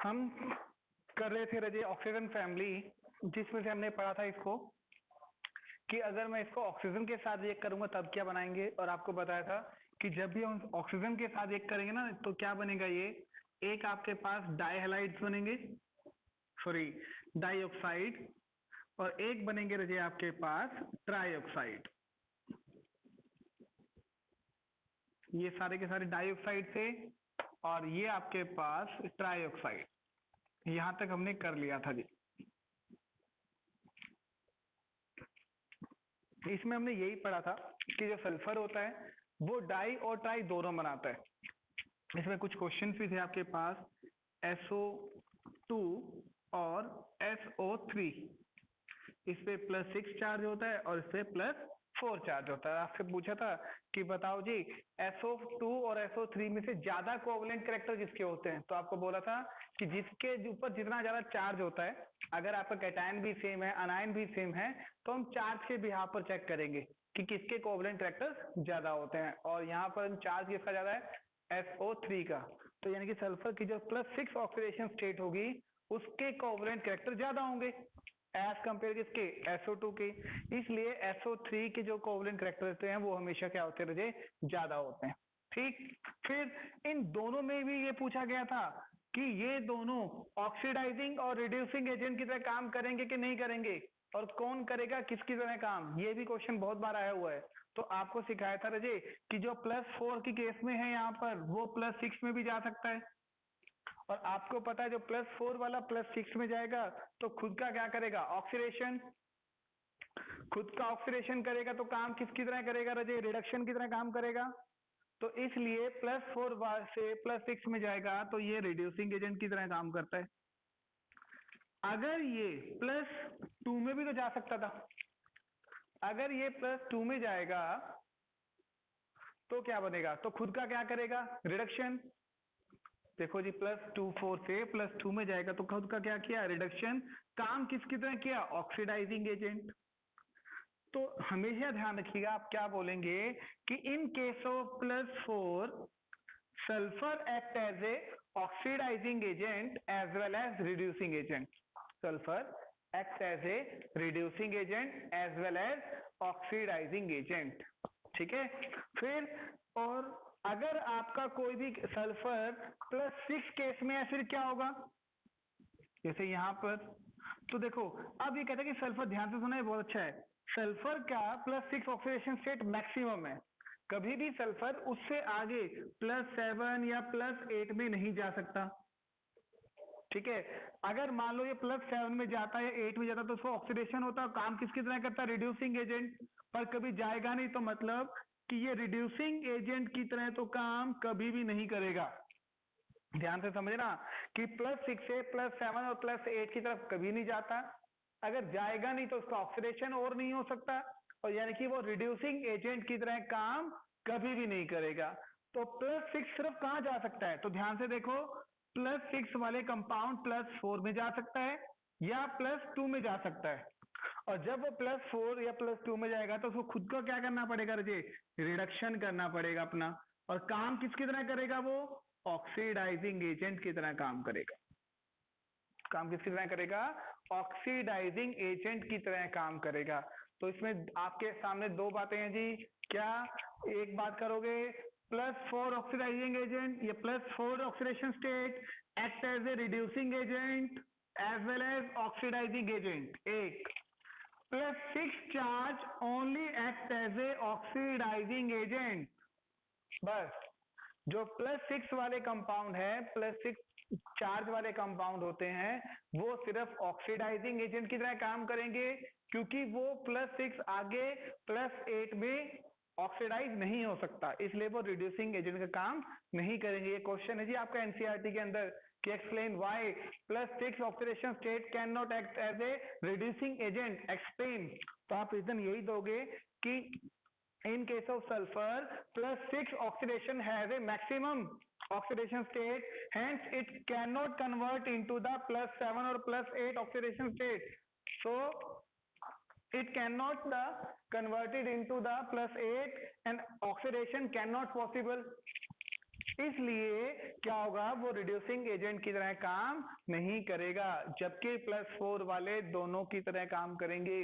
हम कर रहे थे रजे ऑक्सीजन फैमिली, जिसमें से हमने पढ़ा था इसको कि अगर मैं इसको ऑक्सीजन के साथ रिएक्ट करूंगा तब क्या बनाएंगे। और आपको बताया था कि जब भी हम ऑक्सीजन के साथ रिएक्ट करेंगे ना तो क्या बनेगा, ये एक आपके पास डाइहैलाइड्स बनेंगे, सॉरी डाइऑक्साइड, और एक बनेंगे रजे आपके पास ट्राइऑक्साइड। ये सारे के सारे डाइऑक्साइड थे और ये आपके पास ट्राइऑक्साइड। यहां तक हमने कर लिया था जी। इसमें हमने यही पढ़ा था कि जो सल्फर होता है वो डाई और ट्राई दोनों बनाता है। इसमें कुछ क्वेश्चन भी थे आपके पास, SO2 और SO3, इस पे +6 चार्ज होता है और इस पे +4 चार्ज होता है। आपसे पूछा था कि बताओ जी SO2 और SO3 में से ज्यादा कोवलेंट कैरेक्टर किसके होते हैं, तो आपको बोला था कि जिसके ऊपर जितना ज्यादा चार्ज होता है, अगर आपका कैटायन भी सेम है अनायन भी सेम है तो हम चार्ज के बिहाफ पर चेक करेंगे कि किसके कोवलेंट कैरेक्टर्स ज्यादा होते हैं। और यहाँ पर चार्ज किसका ज्यादा है, SO3 का। तो यानी कि सल्फर की जो +6 ऑक्सीडेशन स्टेट होगी उसके कोवलेंट कैरेक्टर ज्यादा होंगे एज कंपेयर किसके, SO2 के। इसलिए SO3 के जो कोवलेंट कैरेक्टर होते हैं वो हमेशा क्या होते हैं, ज्यादा होते हैं। ठीक, फिर इन दोनों में भी ये पूछा गया था कि ये दोनों ऑक्सीडाइजिंग और रिड्यूसिंग एजेंट की तरह काम करेंगे कि नहीं करेंगे, और कौन करेगा किसकी तरह काम, ये भी क्वेश्चन बहुत बार आया हुआ है। तो आपको सिखाया था रजे कि जो +4 की केस में है यहाँ पर वो +6 में भी जा सकता है। और आपको पता है जो +4 वाला +6 में जाएगा तो खुद का क्या करेगा, ऑक्सीडेशन। खुद का ऑक्सीडेशन करेगा तो काम किसकी तरह करेगा रजे, रिडक्शन की तरह काम करेगा। तो इसलिए +4 से +6 में जाएगा तो ये रिड्यूसिंग एजेंट की तरह काम करता है। अगर ये +2 में भी तो जा सकता था, अगर ये +2 में जाएगा तो क्या बनेगा, तो खुद का क्या करेगा, रिडक्शन। देखो जी +4 से +2 में जाएगा तो खुद का क्या किया, रिडक्शन। काम किसकी तरह किया, ऑक्सीडाइजिंग एजेंट। तो हमेशा ध्यान रखिएगा आप क्या बोलेंगे कि in case of +4 sulphur act as a oxidising agent as well as reducing agent. Sulphur act as a reducing agent as well as oxidising agent. ठीक है, फिर और अगर आपका कोई भी सल्फर +6 केस में है फिर क्या होगा, जैसे यहां पर। तो देखो अब ये कहता है कि सल्फर, ध्यान से सुना है बहुत अच्छा है, सल्फर का +6 ऑक्सीडेशन स्टेट मैक्सिमम है, कभी भी सल्फर उससे आगे +7 या +8 में नहीं जा सकता। ठीक है, अगर मान लो ये +7 में जाता है या 8 में जाता तो उसको ऑक्सीडेशन होता है, काम किसकी तरह करता है, रिड्यूसिंग एजेंट। पर कभी जाएगा नहीं तो मतलब कि ये रिड्यूसिंग एजेंट की तरह तो काम कभी भी नहीं करेगा। ध्यान से समझना कि +6 से +7 और +8 की तरफ कभी नहीं जाता, अगर जाएगा नहीं तो उसका ऑक्सीडेशन और नहीं हो सकता, और यानी कि वो रिड्यूसिंग एजेंट की तरह काम कभी भी नहीं करेगा। तो +6 सिर्फ कहां जा सकता है, तो ध्यान से देखो +6 वाले कंपाउंड +4 में जा सकता है या +2 में जा सकता है। और जब वो +4 या +2 में जाएगा तो उसको खुद को क्या करना पड़ेगा रजे, रिडक्शन करना पड़ेगा अपना। और काम किसकी तरह करेगा, वो ऑक्सीडाइजिंग एजेंट की तरह काम करेगा। काम किसकी तरह करेगा, ऑक्सीडाइजिंग एजेंट की तरह काम करेगा। तो इसमें आपके सामने दो बातें हैं जी, क्या एक बात करोगे, +4 ऑक्सीडाइजिंग एजेंट, ये +4 oxidation state act as a reducing agent as well as oxidising agent. एक +6 charge only act as a oxidising agent. बस जो +6 वाले कंपाउंड है, +6 चार्ज वाले कंपाउंड होते हैं, वो सिर्फ ऑक्सीडाइजिंग एजेंट की तरह काम करेंगे, क्योंकि वो +6 आगे +8 में ऑक्सीडाइज नहीं हो सकता, इसलिए वो रिड्यूसिंग एजेंट का काम नहीं करेंगे। ये क्वेश्चन है जी आपका एनसीईआरटी के अंदर कि explain why +6 oxidation state can not act as a reducing agent, explain. तो आप रीजन यही दोगे कि in case of sulfur +6 oxidation has a maximum oxidation state, hence it cannot convert into the +7 or +8 oxidation state, so it cannot converted into the +8 and oxidation cannot possible. इसलिए क्या होगा, वो reducing agent की तरह काम नहीं करेगा, जबकि +4 वाले दोनों की तरह काम करेंगे।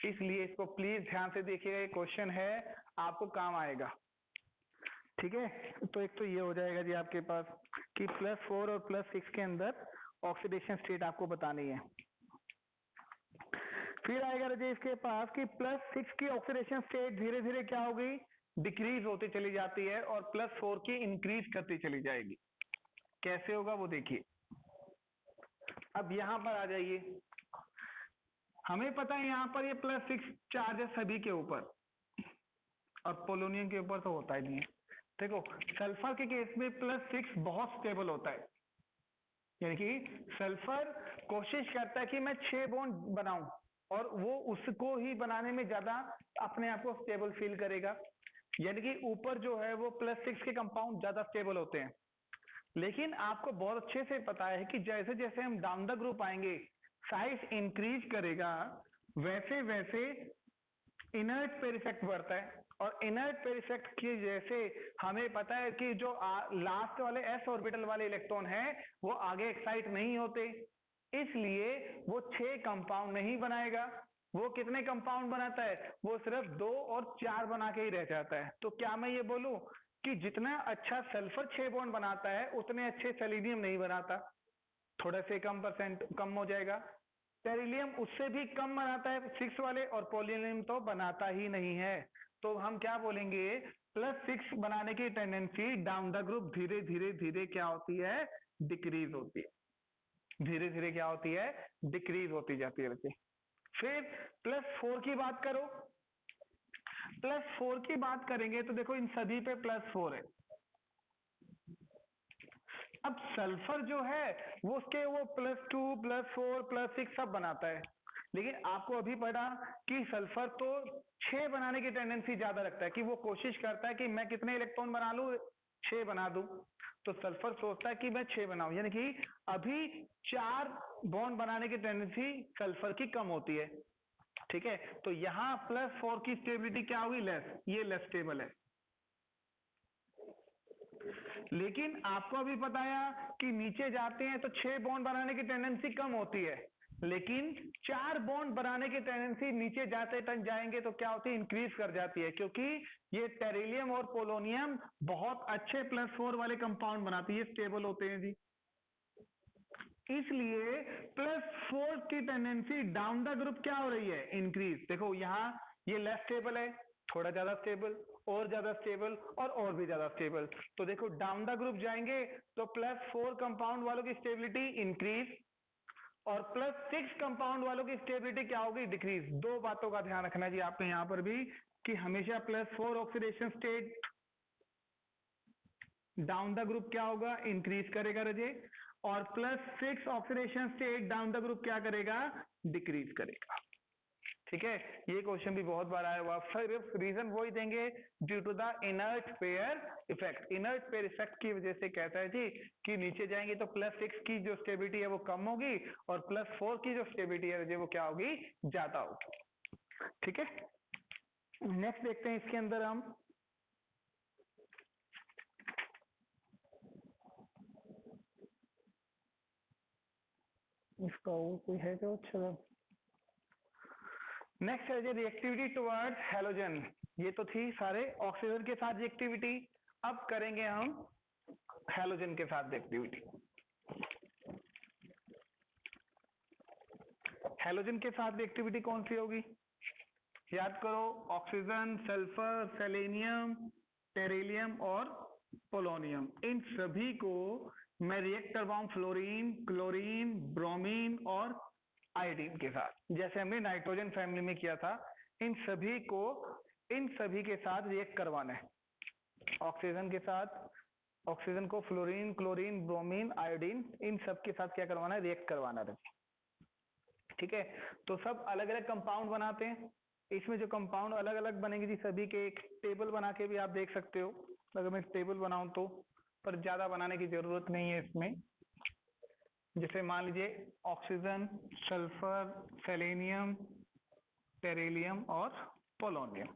इसलिए इसको प्लीज ध्यान से देखिएगा, क्वेश्चन है, आपको काम आएगा। ठीक है, तो एक तो ये हो जाएगा जी आपके पास कि +4 और +6 के अंदर ऑक्सीडेशन स्टेट आपको बतानी है। फिर आएगा जी इसके पास कि +6 की ऑक्सीडेशन स्टेट धीरे धीरे क्या होगी, डिक्रीज होती चली जाती है और +4 की इंक्रीज करती चली जाएगी। कैसे होगा वो देखिए। अब यहां पर आ जाइए, हमें पता है यहां पर ये +6 चार्ज है सभी के ऊपर और पोलोनियम के ऊपर तो होता ही नहीं है। देखो सल्फर के केस में +6 बहुत स्टेबल होता है, यानी कि सल्फर कोशिश करता है कि मैं 6 बॉन्ड बनाऊं और वो उसको ही बनाने में ज्यादा अपने आप को स्टेबल फील करेगा, यानी कि ऊपर जो है वो +6 के कंपाउंड ज्यादा स्टेबल होते हैं। लेकिन आपको बहुत अच्छे से पता है कि जैसे जैसे हम डाउन द ग्रुप आएंगे, साइज इंक्रीज करेगा, वैसे वैसे इनर्ट पेयर इफेक्ट बढ़ता है और इनर्ट पेयर इफेक्ट की जैसे हमें पता है कि जो लास्ट वाले s ऑर्बिटल वाले इलेक्ट्रॉन है वो आगे एक्साइट नहीं होते, इसलिए वो 6 कंपाउंड नहीं बनाएगा। वो कितने कंपाउंड बनाता है, वो सिर्फ 2 और 4 बना के ही रह जाता है। तो क्या मैं ये बोलूं कि जितना अच्छा सल्फर 6 बॉन्ड बनाता है उतने अच्छे सेलेनियम नहीं बनाता, थोड़ा से कम परसेंट कम हो जाएगा। टेरिलियम उससे भी कम बनाता है 6 वाले, और पोलोनियम तो बनाता ही नहीं है। तो हम क्या बोलेंगे, +6 बनाने की टेंडेंसी डाउन द ग्रुप धीरे धीरे धीरे क्या होती है, डिक्रीज होती है, धीरे धीरे क्या होती है, डिक्रीज होती जाती है बच्चे। फिर +4 की बात करो, +4 की बात करेंगे तो देखो इन सभी पे +4 है। अब सल्फर जो है वो उसके वो +2 +4 +6 सब बनाता है, लेकिन आपको अभी पढ़ा कि सल्फर तो 6 बनाने की टेंडेंसी ज्यादा रखता है, कि वो कोशिश करता है कि मैं कितने इलेक्ट्रॉन बना लूं, 6 बना दूं। तो सल्फर सोचता है कि मैं 6 बनाऊं, यानी कि अभी 4 बॉन्ड बनाने की टेंडेंसी सल्फर की कम होती है। ठीक है, तो यहां +4 की स्टेबिलिटी क्या होगी, लेस, ये लेस स्टेबल है। लेकिन आपको अभी बताया कि नीचे जाते हैं तो 6 बॉन्ड बनाने की टेंडेंसी कम होती है, लेकिन 4 बॉन्ड बनाने की टेंडेंसी नीचे जाते तक जाएंगे तो क्या होती है, इंक्रीज कर जाती है, क्योंकि ये टेरिलियम और पोलोनियम बहुत अच्छे +4 वाले कंपाउंड बनाती है, स्टेबल होते हैं जी। इसलिए +4 की टेंडेंसी डाउन द ग्रुप क्या हो रही है, इंक्रीज। देखो यहाँ ये लेस स्टेबल है, थोड़ा ज्यादा स्टेबल, और ज्यादा स्टेबल, और भी ज्यादा स्टेबल। तो देखो डाउन द ग्रुप जाएंगे तो +4 कंपाउंड वालों की स्टेबिलिटी इंक्रीज और +6 कंपाउंड वालों की स्टेबिलिटी क्या होगी, डिक्रीज। दो बातों का ध्यान रखना जी आपको यहाँ पर भी, कि हमेशा +4 oxidation state down the group क्या होगा, इंक्रीज करेगा रजे, और +6 oxidation state down the group क्या करेगा, डिक्रीज करेगा। ठीक है, ये क्वेश्चन भी बहुत बार आया हुआ, सिर्फ रीजन वही देंगे, due to the inert pair effect. Inert pair effect की वजह से कहता है जी कि नीचे जाएंगे तो +6 की जो स्टेबिलिटी है वो कम होगी और +4 की जो स्टेबिलिटी है जी वो क्या होगी, ज्यादा होगी। ठीक है, नेक्स्ट देखते हैं इसके अंदर हम, इसका और कोई है जो अच्छा। नेक्स्ट है रिएक्टिविटी टुवर्ड्स हैलोजन। ये तो थी सारे ऑक्सीजन के साथ रिएक्टिविटी, अब करेंगे हम हैलोजन के साथ रिएक्टिविटी। हैलोजन के साथ रिएक्टिविटी कौन सी होगी, याद करो, ऑक्सीजन, सल्फर, सेलेनियम, टेरिलियम और पोलोनियम, इन सभी को मैं रिएक्ट करवाऊं फ्लोरीन, क्लोरीन, ब्रोमीन और आयोडीन के साथ, जैसे हमने नाइट्रोजन फैमिली में किया था। इन सभी को, इन सभी के साथ रिएक्ट करवाना है। ऑक्सीजन के साथ, ऑक्सीजन को फ्लोरीन, क्लोरीन, ब्रोमीन, आयोडीन, इन सब के साथ क्या करवाना है, रिएक्ट करवाना है। ठीक है, तो सब अलग अलग कंपाउंड बनाते हैं, इसमें जो कंपाउंड अलग अलग बनेंगे जी सभी के एक टेबल बना के भी आप देख सकते हो, अगर मैं टेबल बनाऊं तो, पर ज्यादा बनाने की जरूरत नहीं है इसमें। जैसे मान लीजिए ऑक्सीजन, सल्फर, सेलेनियम, टेरिलियम और पोलोनियम,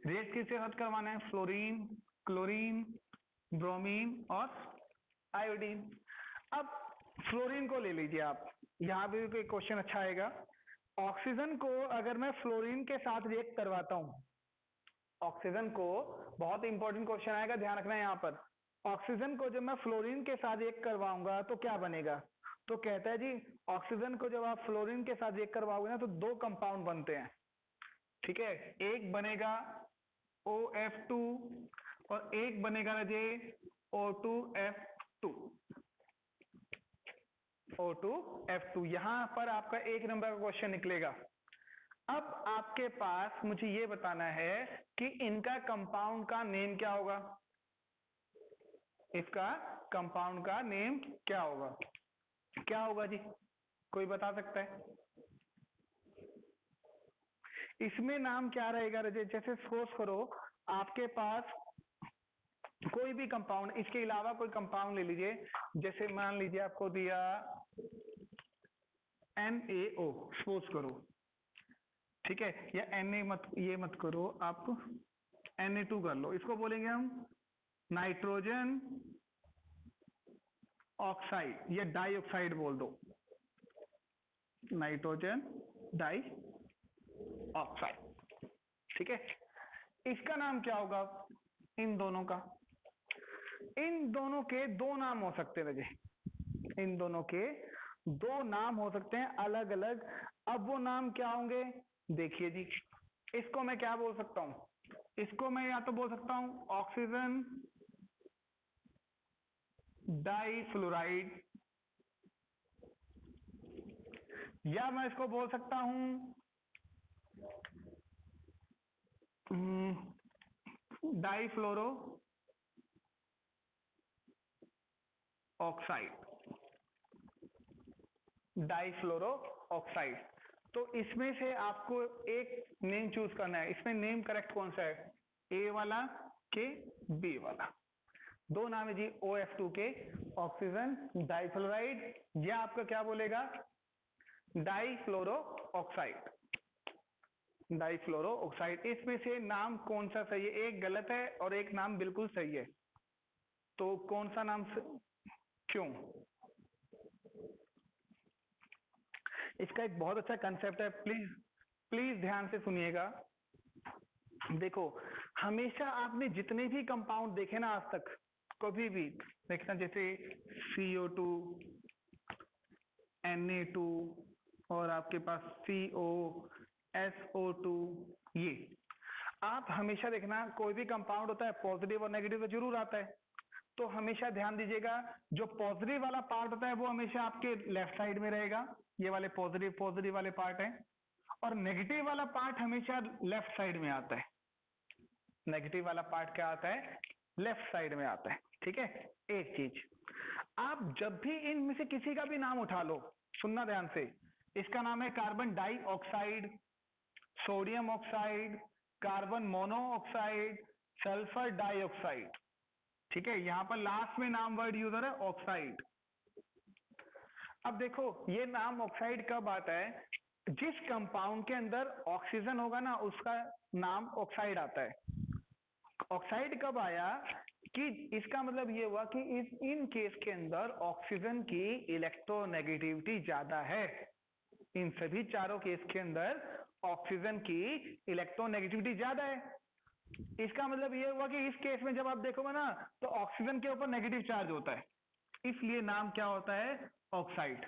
रिएक्ट किसके साथ करवाना है, फ्लोरीन, क्लोरीन, ब्रोमीन और आयोडीन। अब फ्लोरीन को ले लीजिए आप, यहाँ भी कोई क्वेश्चन अच्छा आएगा। ऑक्सीजन को अगर मैं फ्लोरीन के साथ रिएक्ट करवाता हूँ, ऑक्सीजन को, बहुत इंपॉर्टेंट क्वेश्चन आएगा, ध्यान रखना है यहाँ पर। ऑक्सीजन को जब मैं फ्लोरीन के साथ रिएक्ट करवाऊंगा तो क्या बनेगा? तो कहता है जी ऑक्सीजन को जब आप फ्लोरीन के साथ रिएक्ट करवाओगे ना तो दो कंपाउंड बनते हैं, ठीक है। एक बनेगा OF2 और एक बनेगा राजे O2F2। O2F2, यहां पर आपका 1 नंबर का क्वेश्चन निकलेगा। अब आपके पास मुझे ये बताना है कि इनका कंपाउंड का नेम क्या होगा, इसका कंपाउंड का नेम क्या होगा? क्या होगा जी, कोई बता सकता है? इसमें नाम क्या रहेगा रजत? जैसे सोच करो, आपके पास कोई भी कंपाउंड, इसके अलावा कोई कंपाउंड ले लीजिए, जैसे मान लीजिए आपको दिया NaO, सपोज करो, ठीक है, या Na मत, ये मत करो आप, Na2 कर लो, इसको बोलेंगे हम नाइट्रोजन ऑक्साइड या डाई ऑक्साइड बोल दो, नाइट्रोजन डाई ऑक्साइड, ठीक है। इसका नाम क्या होगा इन दोनों का? इन दोनों के दो नाम हो सकते हैं रजे, इन दोनों के दो नाम हो सकते हैं अलग अलग। अब वो नाम क्या होंगे? देखिए जी, इसको मैं क्या बोल सकता हूं? इसको मैं या तो बोल सकता हूं ऑक्सीजन डाइफ्लोराइड, या मैं इसको बोल सकता हूं डाइफ्लोरो ऑक्साइड, डाइफ्लोरो ऑक्साइड। तो इसमें से आपको एक नेम चूज करना है। इसमें नेम करेक्ट कौन सा है, ए वाला के बी वाला? दो नाम है जी, OF2 के ऑक्सीजन डाइफ्लोराइड, या आपका क्या बोलेगा डाइफ्लोरो ऑक्साइड, डाइफ्लोरो ऑक्साइड। इसमें से नाम कौन सा सही है? एक गलत है और एक नाम बिल्कुल सही है, तो कौन सा नाम क्यों? इसका एक बहुत अच्छा कंसेप्ट है, प्लीज प्लीज ध्यान से सुनिएगा। देखो, हमेशा आपने जितने भी कंपाउंड देखे ना आज तक, कभी भी देखना, जैसे CO2, Na2 और आपके पास CO, SO2, ये आप हमेशा देखना, कोई भी कंपाउंड होता है पॉजिटिव और नेगेटिव तो जरूर आता है। तो हमेशा ध्यान दीजिएगा, जो पॉजिटिव वाला पार्ट होता है वो हमेशा आपके लेफ्ट साइड में रहेगा, ये वाले पॉजिटिव पॉजिटिव वाले पार्ट हैं, और नेगेटिव वाला पार्ट हमेशा लेफ्ट साइड में आता है। नेगेटिव वाला पार्ट क्या आता है? लेफ्ट साइड में आता है, ठीक है। एक चीज, आप जब भी इनमें से किसी का भी नाम उठा लो, सुनना ध्यान से, इसका नाम है carbon dioxide, sodium oxide, carbon monoxide, sulphur dioxide, ठीक है। यहां पर लास्ट में नाम वर्ड यूज हो रहा है ऑक्साइड। अब देखो, ये नाम ऑक्साइड कब आता है? जिस कंपाउंड के अंदर ऑक्सीजन होगा ना, उसका नाम ऑक्साइड आता है। ऑक्साइड कब आया? कि इसका मतलब ये हुआ कि इन केस के अंदर ऑक्सीजन की इलेक्ट्रोनेगेटिविटी ज्यादा है। इन सभी चारों केस के अंदर ऑक्सीजन की इलेक्ट्रोनेगेटिविटी ज्यादा है। इसका मतलब ये हुआ कि इस केस में जब आप देखोगे ना, तो ऑक्सीजन के ऊपर नेगेटिव चार्ज होता है, इसलिए नाम क्या होता है? ऑक्साइड।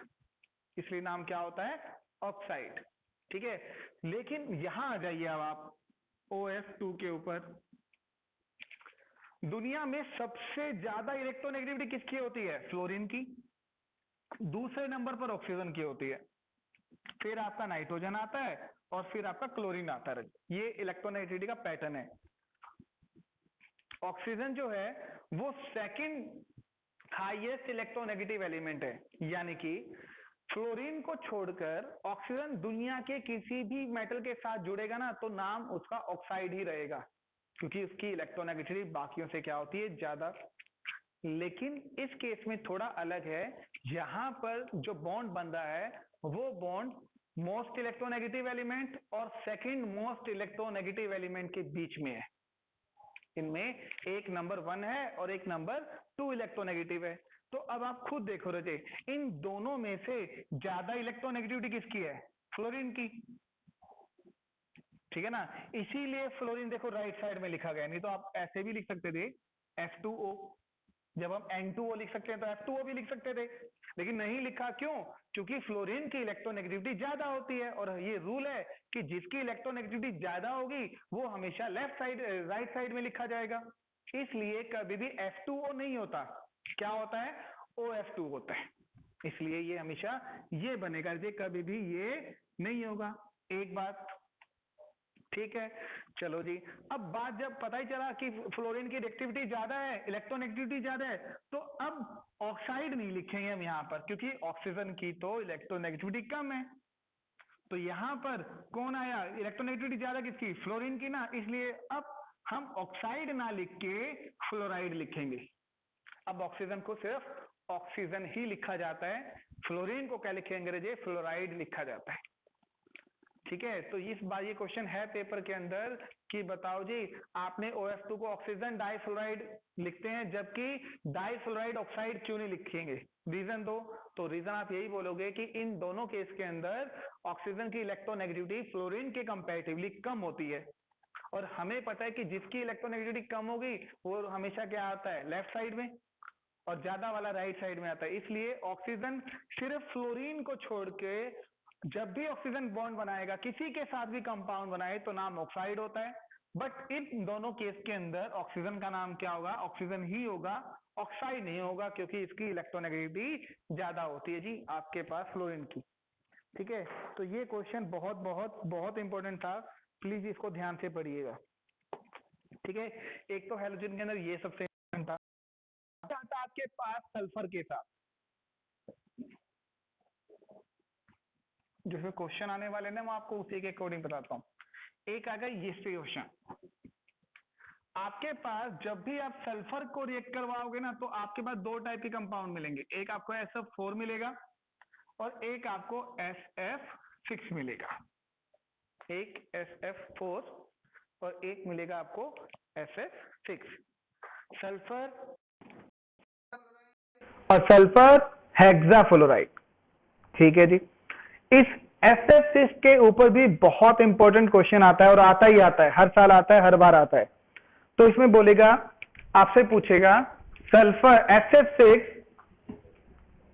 इसलिए नाम क्या होता है? ऑक्साइड, ठीक है। लेकिन यहां आ जाइए अब आप OF2 के ऊपर। दुनिया में सबसे ज्यादा इलेक्ट्रोनेगेटिविटी किसकी होती है? फ्लोरीन की। दूसरे नंबर पर ऑक्सीजन की होती है, फिर आपका नाइट्रोजन आता है और फिर आपका क्लोरीन आता है। ये इलेक्ट्रोनेगेटिविटी का पैटर्न है। ऑक्सीजन जो है वो सेकंड हाईएस्ट इलेक्ट्रोनेगेटिव एलिमेंट है, यानी कि फ्लोरीन को छोड़कर ऑक्सीजन दुनिया के किसी भी मेटल के साथ जुड़ेगा ना, तो नाम उसका ऑक्साइड ही रहेगा, क्योंकि उसकी इलेक्ट्रोनेगेटिविटी बाकियों से क्या होती है? ज्यादा। लेकिन इस केस में थोड़ा अलग है, यहां पर जो बॉन्ड बन रहा है वो बॉन्ड मोस्ट इलेक्ट्रोनेगेटिव एलिमेंट और सेकंड मोस्ट इलेक्ट्रोनेगेटिव एलिमेंट के बीच में है। इनमें एक नंबर 1 है और एक नंबर 2 इलेक्ट्रोनेगेटिव है। तो अब आप खुद देखो रजे, इन दोनों में से ज्यादा इलेक्ट्रोनेगेटिविटी किसकी है? फ्लोरीन की, ठीक है ना। इसीलिए फ्लोरीन देखो राइट साइड में लिखा गया, नहीं तो आप ऐसे भी लिख सकते थे F2O। जब हम N2O लिख सकते हैं तो F2O भी लिख सकते थे, लेकिन नहीं लिखा। क्यों? क्योंकि फ्लोरीन की इलेक्ट्रोनेगेटिविटी ज्यादा होती है, और ये रूल है कि जिसकी इलेक्ट्रोनेगेटिविटी ज्यादा होगी वो हमेशा लेफ्ट साइड राइट साइड में लिखा जाएगा। इसलिए कभी भी F2O नहीं होता, क्या होता है? OF2 होता है। इसलिए ये हमेशा ये बनेगा, ये कभी भी ये नहीं होगा। एक बात ठीक है। चलो जी, अब बात जब पता ही चला कि फ्लोरीन की रिएक्टिविटी ज्यादा है, इलेक्ट्रोनेगेटिविटी ज्यादा है, तो अब ऑक्साइड नहीं लिखेंगे हम यहाँ पर, क्योंकि ऑक्सीजन की तो इलेक्ट्रोनेगेटिविटी कम है। तो यहाँ पर कौन आया? इलेक्ट्रोनेगेटिविटी ज्यादा किसकी? फ्लोरीन की ना। इसलिए अब हम ऑक्साइड ना लिख के फ्लोराइड लिखेंगे। अब ऑक्सीजन को सिर्फ ऑक्सीजन ही लिखा जाता है, फ्लोरीन को क्या लिखेंगे अंग्रेजी? फ्लोराइड लिखा जाता है। ठीक है। तो इस बार ये क्वेश्चन है पेपर के अंदर कि बताओ जी, आपने OF2 को ऑक्सीजन डाइफ्लोराइड लिखते हैं, जबकि डाइफ्लोराइड ऑक्साइड क्यों नहीं लिखेंगे? रीजन दो। तो रीजन आप यही बोलोगे कि इन दोनों केस के अंदर ऑक्सीजन की इलेक्ट्रोनेगेटिविटी फ्लोरीन के कंपैरेटिवली कम होती है, और हमें पता है कि जिसकी इलेक्ट्रोनेगेटिविटी कम होगी वो हमेशा क्या आता है? लेफ्ट साइड में, और ज्यादा वाला राइट साइड में आता है। इसलिए ऑक्सीजन सिर्फ फ्लोरीन को छोड़ के जब भी ऑक्सीजन बॉन्ड बनाएगा, किसी के साथ भी कंपाउंड बनाए, तो नाम ऑक्साइड होता है। बट इन दोनों केस के अंदर ऑक्सीजन का नाम क्या होगा? ऑक्सीजन ही होगा, ऑक्साइड नहीं होगा, क्योंकि इसकी इलेक्ट्रोनेगेटिविटी ज्यादा होती है जी आपके पास फ्लोरीन की। ठीक है। तो ये क्वेश्चन बहुत बहुत बहुत इंपॉर्टेंट था, प्लीज इसको ध्यान से पढ़िएगा। ठीक है। एक तो हैलोजन के अंदर ये सबसे था, आपके पास सल्फर के साथ जिसमें क्वेश्चन आने वाले ना, मैं आपको उसी के अकॉर्डिंग बताता हूँ। एक आ गया ये क्वेश्चन, आपके पास जब भी आप सल्फर को रिएक्ट करवाओगे ना, तो आपके पास दो टाइप के कंपाउंड मिलेंगे, एक आपको SF4 मिलेगा और एक आपको SF6 मिलेगा। एक SF4 और एक मिलेगा आपको SF6। सल्फर और सल्फर हेक्साफ्लोराइड। ठीक है जी। इस SF6 के ऊपर भी बहुत इंपॉर्टेंट क्वेश्चन आता है, और आता ही आता है, हर साल आता है, हर बार आता है। तो इसमें बोलेगा, आपसे पूछेगा sulphur SF6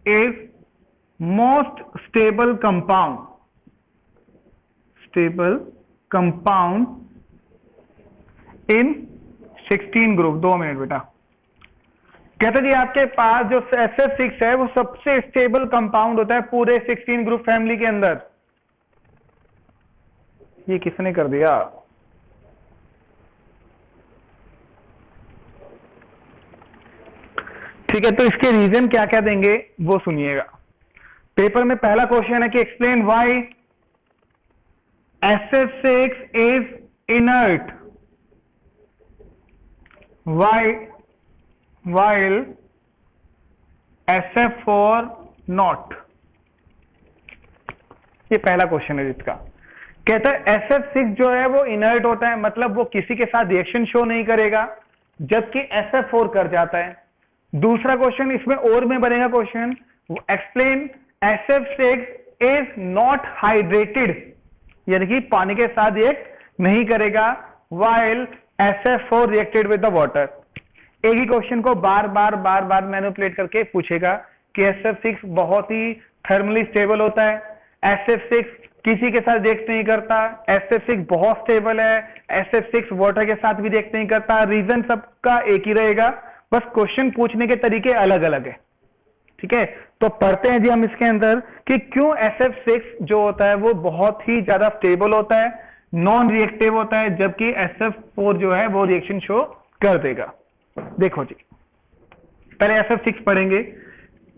is most stable compound in 16 group. 2 minute बेटा। कहते जी आपके पास जो SF6 है वो सबसे स्टेबल कंपाउंड होता है पूरे 16 ग्रुप फैमिली के अंदर। ये किसने कर दिया? ठीक है। तो इसके रीजन क्या क्या देंगे वो सुनिएगा। पेपर में पहला क्वेश्चन है कि explain why SF6 is inert while SF4 not. ये पहला क्वेश्चन है जिसका कहता है SF6 जो है वो इनर्ट होता है, मतलब वो किसी के साथ रिएक्शन शो नहीं करेगा, जबकि SF4 कर जाता है। दूसरा क्वेश्चन इसमें और में बनेगा question, explain SF6 is not hydrated, यानी कि पानी के साथ रिएक्ट नहीं करेगा, while SF4 reacted with the water. एक ही क्वेश्चन को बार बार मैनिपुलेट करके पूछेगा कि SF6 बहुत ही थर्मली स्टेबल होता है, SF6 किसी के साथ रिएक्ट नहीं करता, SF6 बहुत स्टेबल है, SF6 वाटर के साथ भी रिएक्ट नहीं करता। रीजन सबका एक ही रहेगा, बस क्वेश्चन पूछने के तरीके अलग अलग है। ठीक है। तो पढ़ते हैं जी हम इसके अंदर कि क्यों SF6 जो होता है वो बहुत ही ज्यादा स्टेबल होता है, नॉन रिएक्टिव होता है, जबकि SF4 जो है वो रिएक्शन शो कर देगा। देखो जी, पहले SF6 पढ़ेंगे।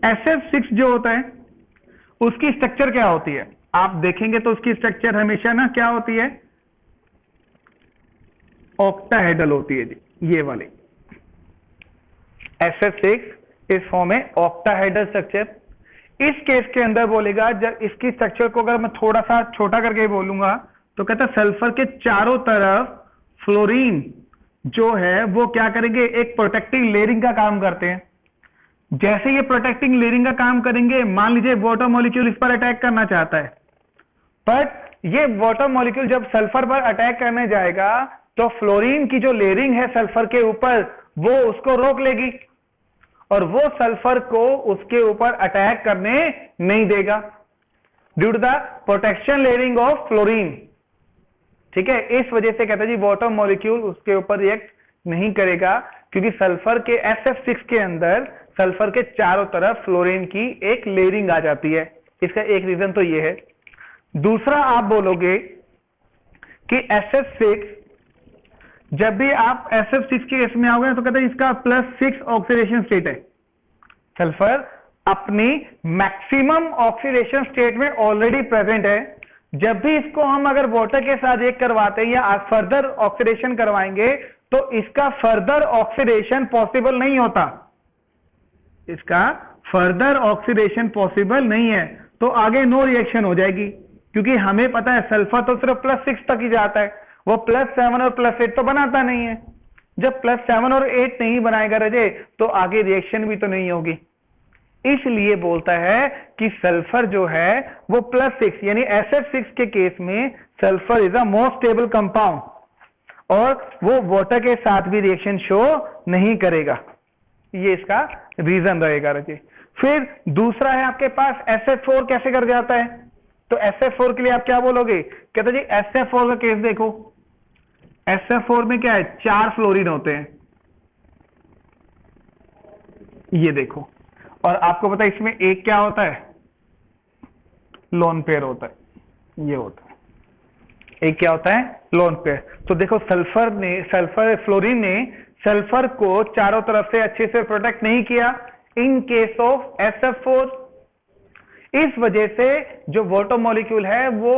SF6 जो होता है उसकी स्ट्रक्चर क्या होती है, आप देखेंगे तो उसकी स्ट्रक्चर हमेशा ना क्या होती है? ऑक्टाहेड्रल होती है जी, ये वाली। SF6 इस फॉर्म में ऑक्टाहेड्रल स्ट्रक्चर। इस केस के अंदर बोलेगा, जब इसकी स्ट्रक्चर को अगर मैं थोड़ा सा छोटा करके बोलूंगा तो कहता है सल्फर के चारों तरफ फ्लोरीन जो है वो क्या करेंगे, एक प्रोटेक्टिंग लेयरिंग का काम करते हैं। जैसे ये प्रोटेक्टिंग लेयरिंग का काम करेंगे, मान लीजिए वाटर मॉलिक्यूल इस पर अटैक करना चाहता है, बट ये वाटर मॉलिक्यूल जब सल्फर पर अटैक करने जाएगा तो फ्लोरीन की जो लेयरिंग है सल्फर के ऊपर वो उसको रोक लेगी और वो सल्फर को उसके ऊपर अटैक करने नहीं देगा due to the protection layering of fluorine. ठीक है, इस वजह से कहता है जी वाटर मॉलिक्यूल उसके ऊपर रिएक्ट नहीं करेगा, क्योंकि सल्फर के SF6 के अंदर सल्फर के चारों तरफ फ्लोरीन की एक लेयरिंग आ जाती है। इसका एक रीजन तो ये है। दूसरा आप बोलोगे कि SF6, जब भी आप SF6 के केस में आओगे तो कहते हैं इसका +6 ऑक्सीडेशन स्टेट है। सल्फर अपनी मैक्सिमम ऑक्सीडेशन स्टेट में ऑलरेडी प्रेजेंट है। जब भी इसको हम अगर वाटर के साथ रिएक्ट करवाते हैं या फर्दर ऑक्सीडेशन करवाएंगे तो इसका फर्दर ऑक्सीडेशन पॉसिबल नहीं होता, इसका फर्दर ऑक्सीडेशन पॉसिबल नहीं है, तो आगे नो रिएक्शन हो जाएगी। क्योंकि हमें पता है सल्फर तो सिर्फ +6 तक ही जाता है, वो +7 और +8 तो बनाता नहीं है। जब +7 और 8 नहीं बनाएगा रजे तो आगे रिएक्शन भी तो नहीं होगी। इसलिए बोलता है कि सल्फर जो है वो +6 यानी SF6 के केस में sulphur is a more stable compound और वो वाटर के साथ भी रिएक्शन शो नहीं करेगा। ये इसका रीजन रहेगा रजे। फिर दूसरा है आपके पास SF4 कैसे कर जाता है, तो SF4 के लिए आप क्या बोलोगे, कहते जी SF4 का केस देखो। SF4 में क्या है, 4 फ्लोरीन होते हैं, ये देखो, और आपको पता है इसमें एक क्या होता है, लोन पेयर होता है, ये होता है एक क्या होता है, लोन पेयर। तो देखो फ्लोरीन ने सल्फर को चारों तरफ से अच्छे से प्रोटेक्ट नहीं किया इन केस ऑफ SF4। इस वजह से जो वाटर मॉलिक्यूल है वो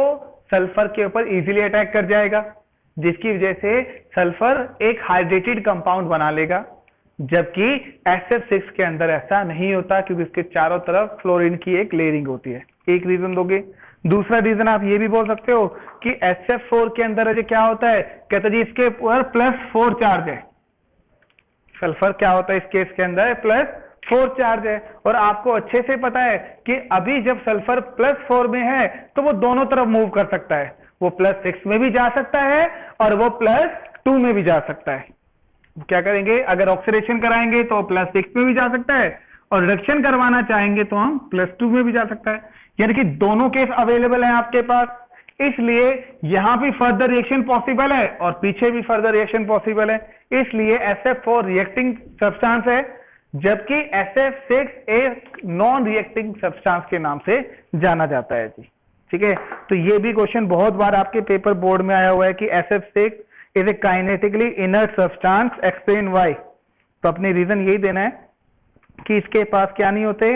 सल्फर के ऊपर इजीली अटैक कर जाएगा, जिसकी वजह से सल्फर एक हाइड्रेटेड कंपाउंड बना लेगा, जबकि SF6 के अंदर ऐसा नहीं होता क्योंकि इसके चारों तरफ फ्लोरीन की एक लेयरिंग होती है। एक रीजन दोगे। दूसरा रीजन आप ये भी बोल सकते हो कि SF4 के अंदर क्या होता है, कहते जी इसके ऊपर +4 चार्ज है। सल्फर क्या होता है इस केस के अंदर, +4 चार्ज है, और आपको अच्छे से पता है कि अभी जब सल्फर +4 में है तो वो दोनों तरफ मूव कर सकता है, वो +6 में भी जा सकता है और वो +2 में भी जा सकता है। क्या करेंगे, अगर ऑक्सीडेशन कराएंगे तो +6 में भी जा सकता है और रिडक्शन करवाना चाहेंगे तो हम +2 में भी जा सकता है, यानी कि दोनों केस अवेलेबल हैं आपके पास। इसलिए यहां भी फर्दर रिएक्शन पॉसिबल है और पीछे भी फर्दर रिएक्शन पॉसिबल है। इसलिए SF4 रिएक्टिंग सब्सटेंस है, जबकि SF6 एक नॉन रिएक्टिंग सब्सटेंस के नाम से जाना जाता है जी। ठीक है, तो ये भी क्वेश्चन बहुत बार आपके पेपर बोर्ड में आया हुआ है कि SF6 is a kinetically inert substance, explain why. तो अपने रीजन यही देना है कि इसके पास क्या नहीं होते,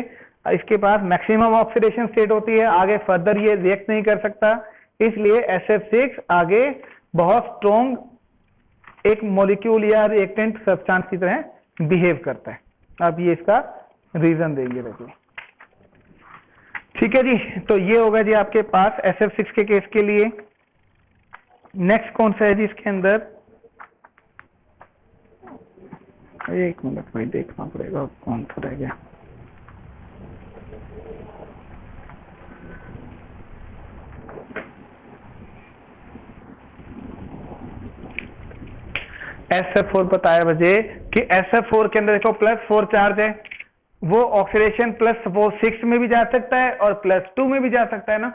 इसके पास मैक्सिमम ऑक्सीडेशन स्टेट होती है, आगे फर्दर ये रिएक्ट नहीं कर सकता, इसलिए SF6 आगे बहुत स्ट्रॉन्ग एक मॉलिक्यूल या रिएक्टेंट सब्सटेंस की तरह बिहेव करता है। अब ये इसका रीजन देंगे देखिए। ठीक है जी, तो ये होगा जी आपके पास SF6 के केस के लिए। नेक्स्ट कौन सा है जी इसके अंदर, एक मिनट भाई देखना पड़ेगा कौन सा रह गया। SF4 बताया बजे कि SF4 के अंदर देखो +4 चार्ज है, वो ऑक्सीडेशन +6 में भी जा सकता है और +2 में भी जा सकता है ना,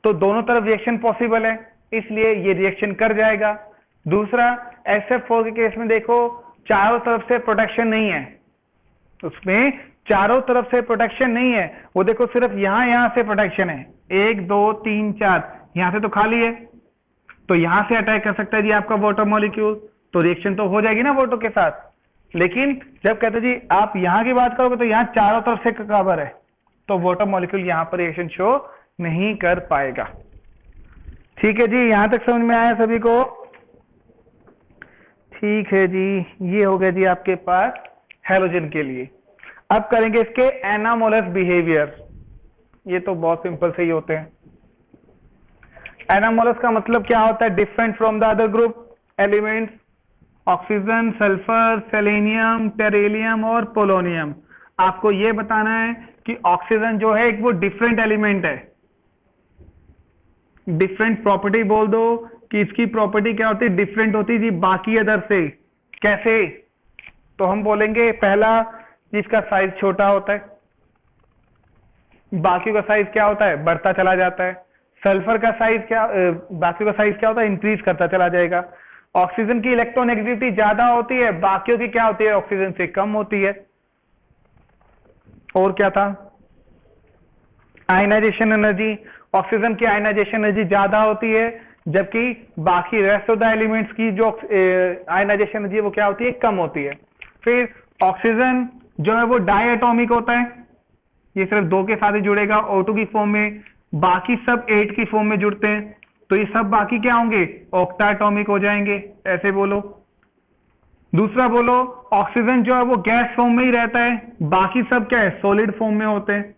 तो दोनों तरफ रिएक्शन पॉसिबल है, इसलिए ये रिएक्शन कर जाएगा। दूसरा SF4 के केस में देखो चारों तरफ से प्रोटेक्शन नहीं है, उसमें चारों तरफ से प्रोटेक्शन नहीं है, वो देखो सिर्फ यहां से प्रोटेक्शन है, 1 2 3 4, यहां से तो खाली है, तो यहां से अटैक कर सकता है जी आपका वाटर मॉलिक्यूल, तो रिएक्शन तो हो जाएगी ना वाटर के साथ। लेकिन जब कहते जी आप यहां की बात करोगे तो यहां चारों तरफ से कवर है, तो वाटर मॉलिक्यूल यहां पर रिएक्शन शो नहीं कर पाएगा। ठीक है जी, यहां तक समझ में आया सभी को? ठीक है जी, ये हो गया जी आपके पास हैलोजन के लिए। अब करेंगे इसके एनामोलस बिहेवियर। ये तो बहुत सिंपल से ही होते हैं। एनामोलस का मतलब क्या होता है, different from the other group elements oxygen, sulphur, selenium, tellurium और पोलोनियम। आपको ये बताना है कि ऑक्सीजन जो है एक वो डिफरेंट एलिमेंट है, डिफरेंट प्रॉपर्टी बोल दो कि इसकी प्रॉपर्टी क्या होती है, डिफरेंट होती है जी बाकी अदर से। कैसे? तो हम बोलेंगे पहला, जिसका साइज छोटा होता है, बाकी का साइज क्या होता है, बढ़ता चला जाता है। सल्फर का साइज क्या, बाकी का साइज क्या होता है, इंक्रीज करता चला जाएगा। ऑक्सीजन की इलेक्ट्रोनेगेटिविटी ज्यादा होती है, बाकियों की क्या होती है, ऑक्सीजन से कम होती है। और क्या था, आयनाइजेशन एनर्जी, ऑक्सीजन की आयनाइजेशन एनर्जी ज्यादा होती है, जबकि बाकी रेस्ट ऑफ द एलिमेंट्स की जो आयनाइजेशन एनर्जी वो क्या होती है, कम होती है। फिर ऑक्सीजन जो है वो डाई एटॉमिक होता है, ये सिर्फ 2 के साथ ही जुड़ेगा O2 की फॉर्म में, बाकी सब 8 की फॉर्म में जुड़ते हैं, तो ये सब बाकी क्या होंगे, ऑक्टा एटॉमिक हो जाएंगे। ऐसे बोलो। दूसरा बोलो, ऑक्सीजन जो है वो गैस फॉर्म में ही रहता है, बाकी सब क्या है, सॉलिड फॉर्म में होते हैं।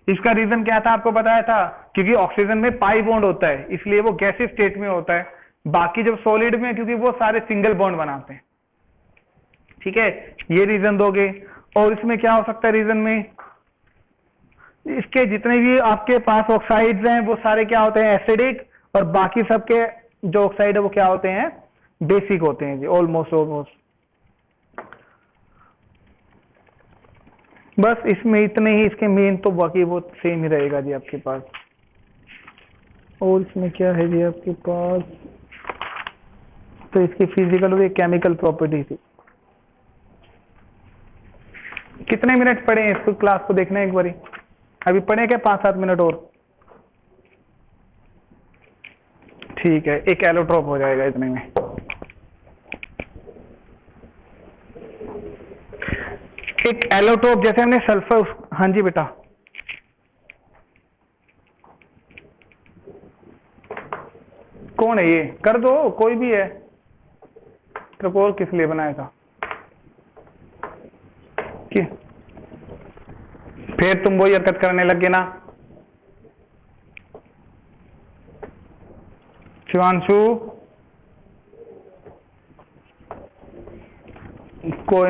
इसका रीजन क्या था, आपको बताया था, क्योंकि ऑक्सीजन में पाई बॉन्ड होता है, इसलिए वो गैसीय स्टेट में होता है। बाकी जब सॉलिड में, क्योंकि वो सारे सिंगल बॉन्ड बनाते हैं। ठीक है, ये रीजन दोगे। और इसमें क्या हो सकता है रीजन में, इसके जितने भी आपके पास ऑक्साइड्स हैं वो सारे क्या होते हैं, एसिडिक, और बाकी सबके जो ऑक्साइड है वो क्या होते हैं, बेसिक होते हैं जी, ऑलमोस्ट। बस इसमें इतने ही, इसके मेन तो बाकी वो सेम ही रहेगा जी आपके पास। और इसमें क्या है जी आपके पास, तो इसकी फिजिकल और केमिकल प्रॉपर्टी थी। कितने मिनट पढ़े हैं इसको, क्लास को देखना एक बारी, अभी पढ़े क्या 5-7 मिनट और? ठीक है, एक एलोट्रोप हो जाएगा इतने में। एक एलोट्रोप, जैसे हमने सल्फर, हाँ जी बेटा, कौन है ये, कर दो, कोई भी है। ट्रिकोल किस लिए बनाया था कि फिर तुम वही हरकत करने लग गए ना। शिवांशु, कोई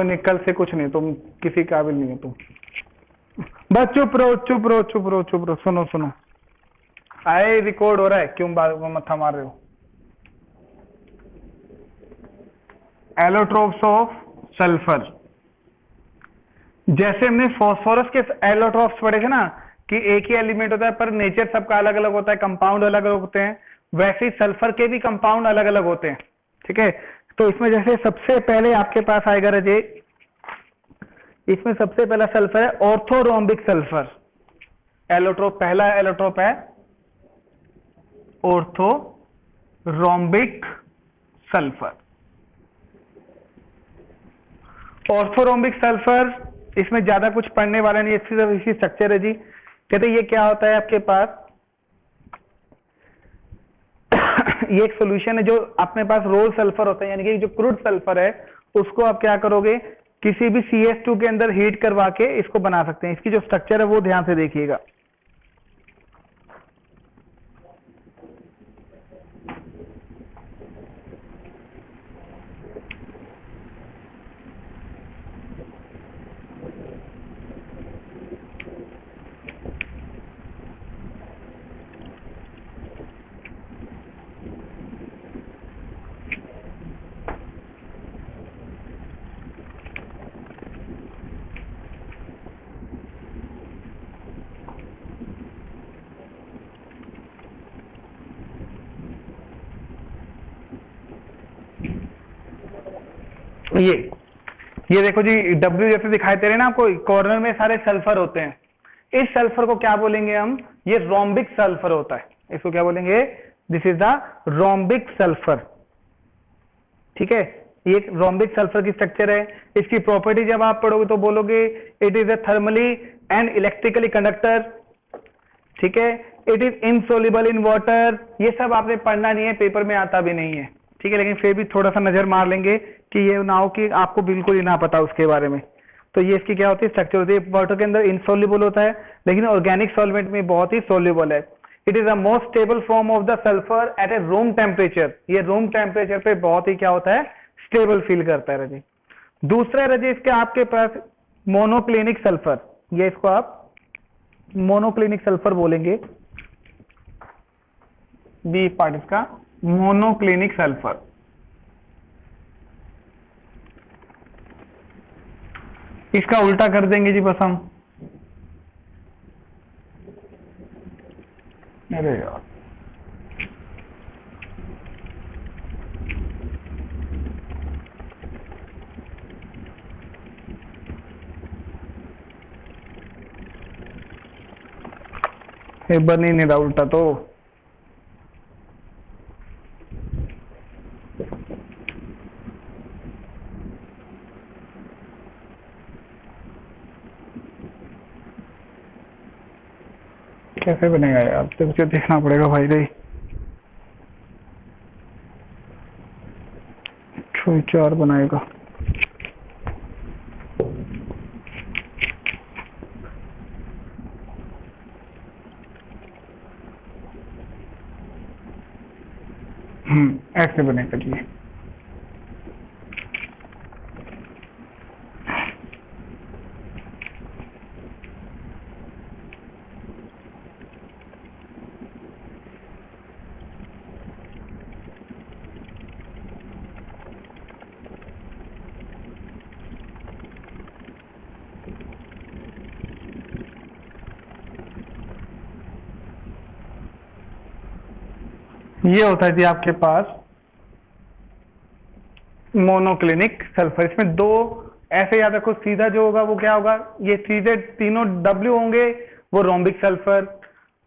नहीं, कल से कुछ नहीं, तुम किसी काबिल नहीं हो तुम। बस चुप रहो। सुनो, आए रिकॉर्ड हो रहा है, क्यों मत्था मार रहे हो। एलोट्रोप्स ऑफ सल्फर, जैसे हमने फॉस्फोरस के एलोट्रोप्स पढ़े थे ना, कि एक ही एलिमेंट होता है पर नेचर सबका अलग अलग होता है, कंपाउंड अलग अलग होते हैं, वैसे ही सल्फर के भी कंपाउंड अलग अलग होते हैं। ठीक है, तो इसमें जैसे सबसे पहले आपके पास आएगा रजे, इसमें सबसे पहला सल्फर है ऑर्थोरोम्बिक सल्फर। एलोट्रोप, पहला एलोट्रोप है ऑर्थोरोम्बिक सल्फर। ऑर्थोरोम्बिक सल्फर, इसमें ज्यादा कुछ पढ़ने वाला नहीं, सिर्फ इसकी स्ट्रक्चर है जी। कहते ये क्या होता है आपके पास, ये एक सॉल्यूशन है जो अपने पास रोल सल्फर होता है, यानी कि जो क्रूड सल्फर है उसको आप क्या करोगे, किसी भी CH2 के अंदर हीट करवा के इसको बना सकते हैं। इसकी जो स्ट्रक्चर है वो ध्यान से देखिएगा। ये देखो जी, W जैसे दिखाई दे रहे हैं ना आपको, कॉर्नर में सारे सल्फर होते हैं। इस सल्फर को क्या बोलेंगे हम, ये रोम्बिक सल्फर होता है। इसको क्या बोलेंगे, this is the rhombic sulphur. ठीक है, ये रोम्बिक सल्फर की स्ट्रक्चर है। इसकी प्रॉपर्टी जब आप पढ़ोगे तो बोलोगे it is a thermally and electrically conductor. ठीक है, it is insoluble in water. ये सब आपने पढ़ना नहीं है, पेपर में आता भी नहीं है। ठीक है, लेकिन फिर भी थोड़ा सा नजर मार लेंगे कि ये ना हो कि आपको बिल्कुल ही ना पता उसके बारे में। तो ये इसकी क्या होती है, स्ट्रक्चर होती है। वाटर के अंदर इनसोल्युबल होता है, लेकिन ऑर्गेनिक सॉल्वेंट में बहुत ही सोल्युबल है। It is the most stable form of the sulphur at a room temperature. ये रूम टेम्परेचर पे बहुत ही क्या होता है, स्टेबल फील करता है रजी। दूसरा रजी इसके आपके पास मोनोक्लिनिक सल्फर, ये इसको आप मोनोक्लिनिक सल्फर बोलेंगे, बी पार्ट इसका मोनोक्लिनिक सल्फर। इसका उल्टा कर देंगे जी बस हम, अरे यार ये बन ही नहीं रहा उल्टा तो। कैसे बनेगा यार, तो मुझे देखना पड़ेगा भाई रे। 4 बनाएगा। ऐसे बनेगा जी। ये होता है जी आपके पास मोनोक्लिनिक सल्फर। इसमें दो ऐसे याद रखो, सीधा जो होगा वो क्या होगा, ये सीधे तीनों W होंगे, वो रोम्बिक सल्फर।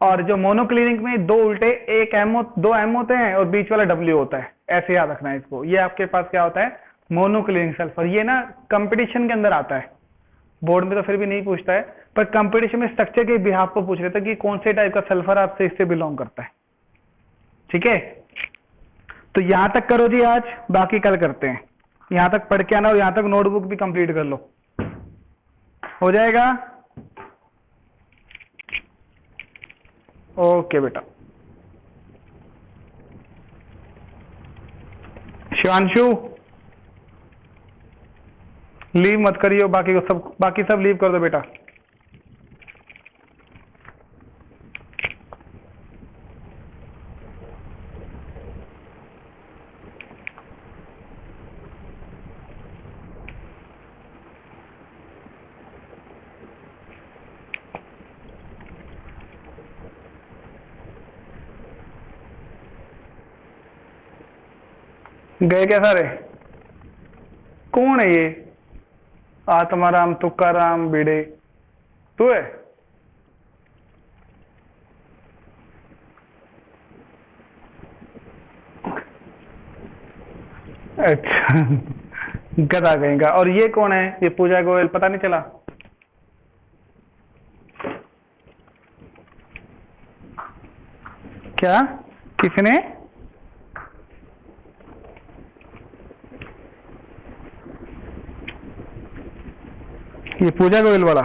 और जो मोनोक्लिनिक में दो उल्टे, एक M, 2 M होते हैं और बीच वाला W होता है, ऐसे याद रखना है इसको। ये आपके पास क्या होता है, मोनोक्लिनिक सल्फर। ये ना कंपटीशन के अंदर आता है, बोर्ड में तो फिर भी नहीं पूछता है, पर कंपटीशन में स्ट्रक्चर के बिहाफ पर पूछ रहे थे कि कौन से टाइप का सल्फर आपसे इससे बिलोंग करता है। ठीक है, तो यहां तक करो जी आज, बाकी कल करते हैं। यहां तक पढ़ के आना और यहां तक नोटबुक भी कंप्लीट कर लो, हो जाएगा। ओके बेटा। शिवांशु लीव मत करियो, बाकी सब लीव कर दो बेटा। गए क्या सारे? कौन है ये? आत्माराम तुकाराम भिड़े, तू है? अच्छा गधा कहेगा। और ये कौन है? ये पूजा गोयल, पता नहीं चला? क्या किसने? ये पूजा गोयल वाला,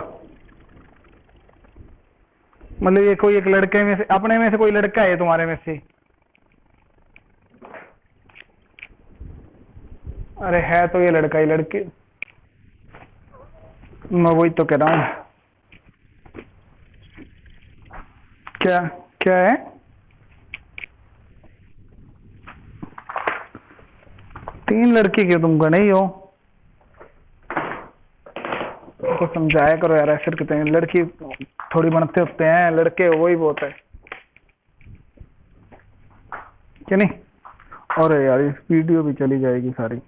मतलब ये कोई एक लड़के में से, अपने में से कोई लड़का है तुम्हारे में से? अरे है तो ये लड़का ही, लड़के मैं वही तो कह रहा हूँ। क्या क्या है? तीन लड़की क्यों, तुम नहीं हो? तो समझाया करो यार, ऐसे कहते हैं लड़की थोड़ी बनते होते हैं, लड़के वही बहुत है क्या नहीं? अरे यार इस वीडियो भी चली जाएगी सारी।